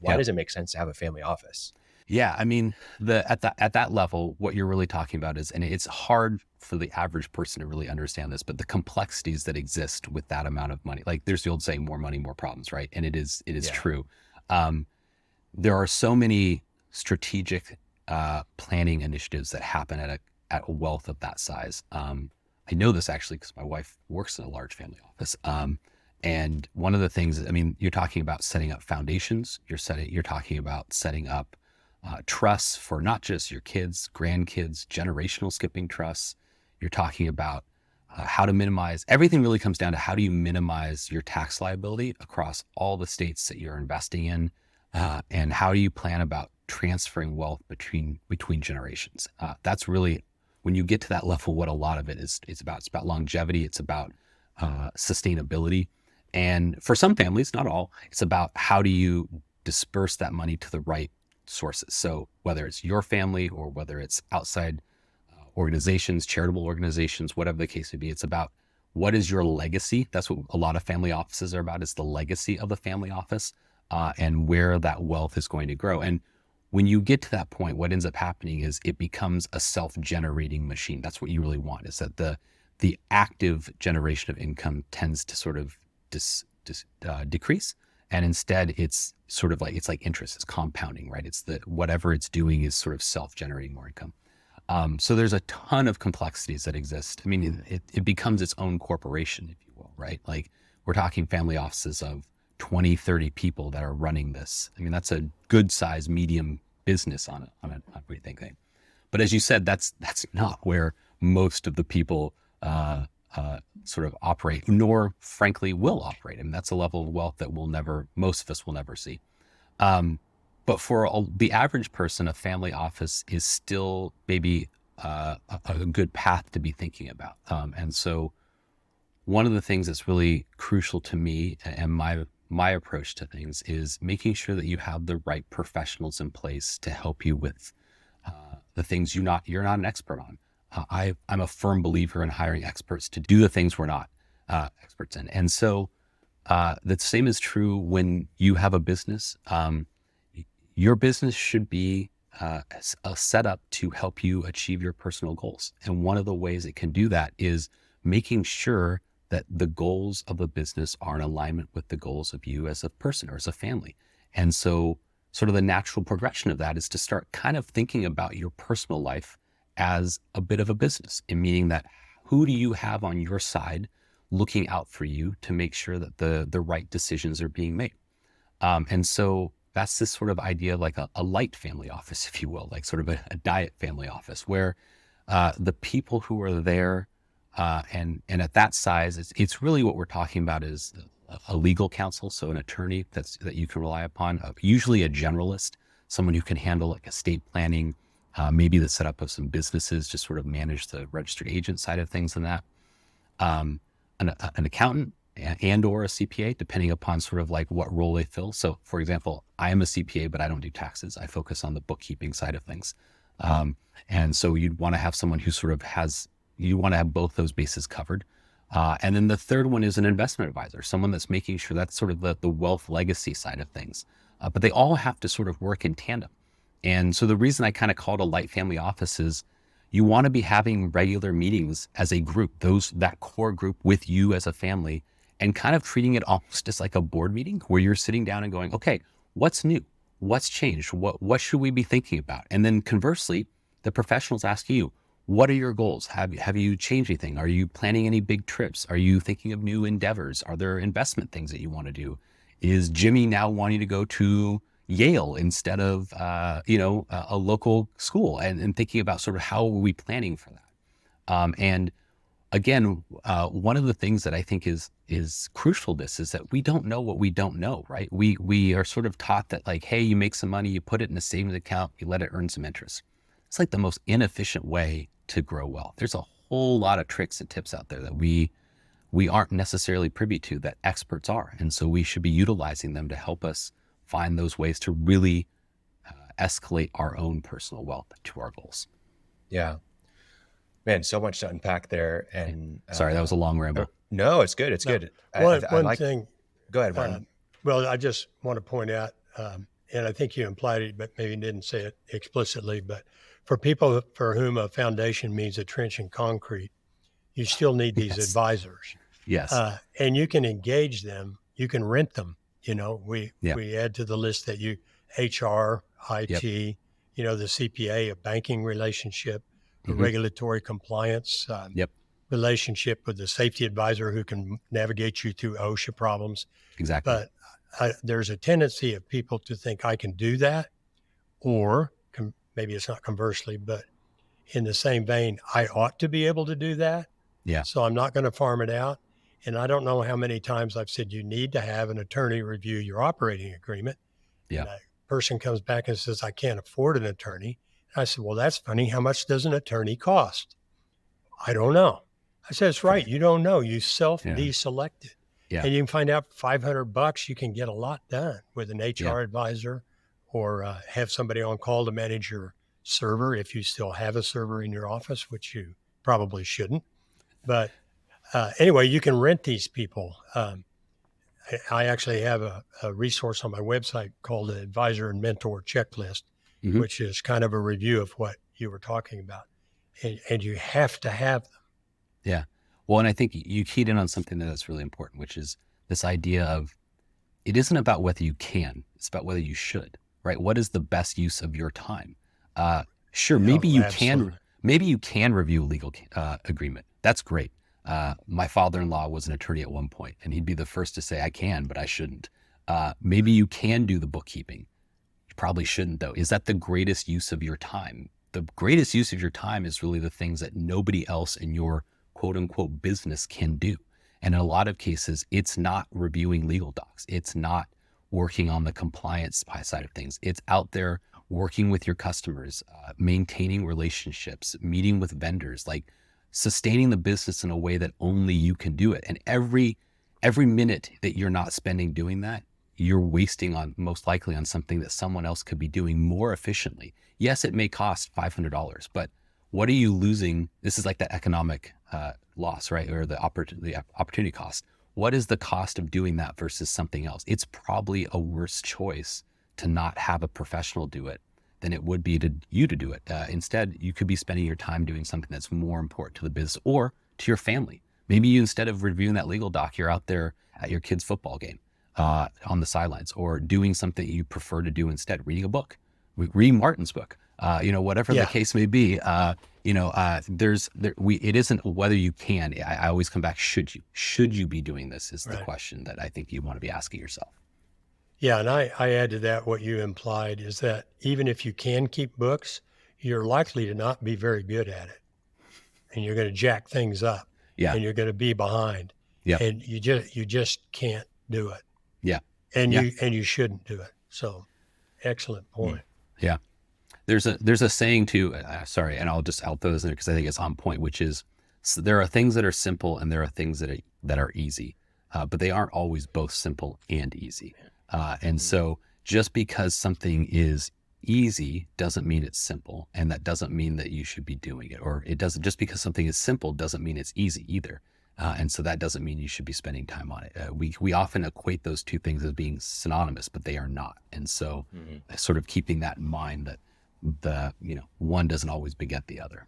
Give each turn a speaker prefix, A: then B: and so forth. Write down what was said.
A: Why
B: Yeah.
A: does it make sense to have a family office?
B: Yeah, I mean, at that level, what you're really talking about is, and it's hard for the average person to really understand this, but the complexities that exist with that amount of money. Like there's the old saying, more money, more problems, right? And it is
A: Yeah.
B: true. Um, there are so many strategic planning initiatives that happen at a wealth of that size. I know this actually because my wife works in a large family office. And one of the things, I mean, you're talking about setting up foundations. You're talking about setting up trusts for not just your kids, grandkids, generational skipping trusts. You're talking about how to minimize. Everything really comes down to how do you minimize your tax liability across all the states that you're investing in, and how do you plan about transferring wealth between generations. That's really, when you get to that level, what a lot of it is. It's about longevity. It's about sustainability. And for some families, not all, it's about how do you disperse that money to the right sources. So whether it's your family or whether it's outside organizations, charitable organizations, whatever the case may be, it's about what is your legacy. That's what a lot of family offices are about, is the legacy of the family office, and where that wealth is going to grow. And when you get to that point, what ends up happening is it becomes a self-generating machine. That's what you really want, is that the active generation of income tends to sort of decrease. And instead it's sort of like, it's like interest, it's compounding, right? It's the, whatever it's doing is sort of self-generating more income. So there's a ton of complexities that exist. I mean, it becomes its own corporation, if you will, right? Like we're talking family offices of 20, 30 people that are running this. I mean, that's a good size, medium business on everything thing. But as you said, that's not where most of the people sort of operate, nor frankly will operate. I mean, that's a level of wealth that most of us will never see. But for the average person, a family office is still maybe a good path to be thinking about. And so one of the things that's really crucial to me and my approach to things is making sure that you have the right professionals in place to help you with the things you're not an expert on. I'm a firm believer in hiring experts to do the things we're not experts in. And so the same is true when you have a business. Your business should be set up to help you achieve your personal goals. And one of the ways it can do that is making sure that the goals of the business are in alignment with the goals of you as a person or as a family. And so sort of the natural progression of that is to start kind of thinking about your personal life as a bit of a business, and meaning that who do you have on your side looking out for you to make sure that the right decisions are being made. And so that's this sort of idea, like a light family office, if you will, like sort of a diet family office, where the people who are there and at that size, it's really what we're talking about is a legal counsel, so an attorney that you can rely upon, usually a generalist, someone who can handle like estate planning, maybe the setup of some businesses, just sort of manage the registered agent side of things and that. An accountant and or a CPA, depending upon sort of like what role they fill. So for example, I am a CPA, but I don't do taxes. I focus on the bookkeeping side of things. And so you'd want to have someone who sort of you want to have both those bases covered. And then the third one is an investment advisor, someone that's making sure that's sort of the wealth legacy side of things. But they all have to sort of work in tandem. And so the reason I kind of call it a light family office is you want to be having regular meetings as a group, that core group with you as a family, and kind of treating it almost just like a board meeting where you're sitting down and going, okay, what's new? What's changed? What should we be thinking about? And then conversely, the professionals ask you, what are your goals? Have you changed anything? Are you planning any big trips? Are you thinking of new endeavors? Are there investment things that you want to do? Is Jimmy now wanting to go to Yale instead of a local school, and thinking about sort of how are we planning for that? And again, one of the things that I think is crucial to this is that we don't know what we don't know, right? We are sort of taught that like, hey, you make some money, you put it in a savings account, you let it earn some interest. It's like the most inefficient way to grow wealth. There's a whole lot of tricks and tips out there that we aren't necessarily privy to that experts are. And so we should be utilizing them to help us find those ways to really escalate our own personal wealth to our goals.
A: Yeah, man, so much to unpack there. And
B: Sorry, that was a long ramble.
A: no, it's good. It's
C: No,
A: good. I
C: one
A: like,
C: thing.
A: go ahead, Brian.
C: Well, I just want to point out, and I think you implied it, but maybe didn't say it explicitly, but for people for whom a foundation means a trench in concrete, you still need these
B: Yes.
C: advisors.
B: Yes.
C: And you can engage them, you can rent them.
B: Yeah.
C: We add to the list that HR,
B: Yep.
C: IT, the CPA, a banking relationship, a
B: Hmm.
C: regulatory compliance
B: Yep.
C: relationship with the safety advisor who can navigate you through OSHA problems.
B: Exactly.
C: But there's a tendency of people to think I can do that, or maybe it's not conversely, but in the same vein, I ought to be able to do that.
B: Yeah.
C: So I'm not going to farm it out. And I don't know how many times I've said you need to have an attorney review your operating agreement.
B: Yeah.
C: And a person comes back and says, I can't afford an attorney. And I said, well, that's funny. How much does an attorney cost? I don't know. I said, that's right. You don't know. You self
B: Yeah.
C: deselected.
B: Yeah.
C: And you can find out $500, you can get a lot done with an
B: Yeah.
C: HR advisor, or have somebody on call to manage your server if you still have a server in your office, which you probably shouldn't. But anyway, you can rent these people. I actually have a resource on my website called the Advisor and Mentor Checklist,
B: Hmm.
C: which is kind of a review of what you were talking about. And you have to have them.
B: Yeah. Well, and I think you keyed in on something that's really important, which is this idea of it isn't about whether you can, it's about whether you should, right? What is the best use of your time? Sure,
C: Oh, absolutely.
B: maybe you can review a legal agreement. That's great. My father-in-law was an attorney at one point, and he'd be the first to say, I can, but I shouldn't. Maybe you can do the bookkeeping. You probably shouldn't, though. Is that the greatest use of your time? The greatest use of your time is really the things that nobody else in your quote unquote business can do. And in a lot of cases, it's not reviewing legal docs. It's not working on the compliance side of things. It's out there working with your customers, maintaining relationships, meeting with vendors, like sustaining the business in a way that only you can do it. And every minute that you're not spending doing that, you're wasting on most likely on something that someone else could be doing more efficiently. Yes, it may cost $500, but what are you losing? This is like the economic loss, right? Or the opportunity cost. What is the cost of doing that versus something else? It's probably a worse choice to not have a professional do it than it would be to you to do it. Instead, you could be spending your time doing something that's more important to the business or to your family. Maybe you, instead of reviewing that legal doc, you're out there at your kid's football game on the sidelines, or doing something you prefer to do instead, reading a book, reading Martin's book, whatever the
C: Yeah.
B: case may be. It isn't whether you can. I always come back, should you be doing this is the
C: Right.
B: question that I think you want to be asking yourself.
C: Yeah. And I add to that what you implied is that even if you can keep books, you're likely to not be very good at it. And you're going to jack things up,
B: Yeah.
C: and you're going to be behind.
B: Yep.
C: And you just can't do it.
B: Yeah.
C: And
B: Yeah.
C: you shouldn't do it. So excellent point.
B: Yeah. There's a saying too, sorry, and I'll throw this in there because I think it's on point, which is, so there are things that are simple and there are things that are easy, but they aren't always both simple and easy. And so just because something is easy doesn't mean it's simple, and that doesn't mean that you should be doing it, or it doesn't, just because something is simple doesn't mean it's easy either. And so that doesn't mean you should be spending time on it. We often equate those two things as being synonymous, but they are not. And so sort of keeping that in mind, that one doesn't always beget the other.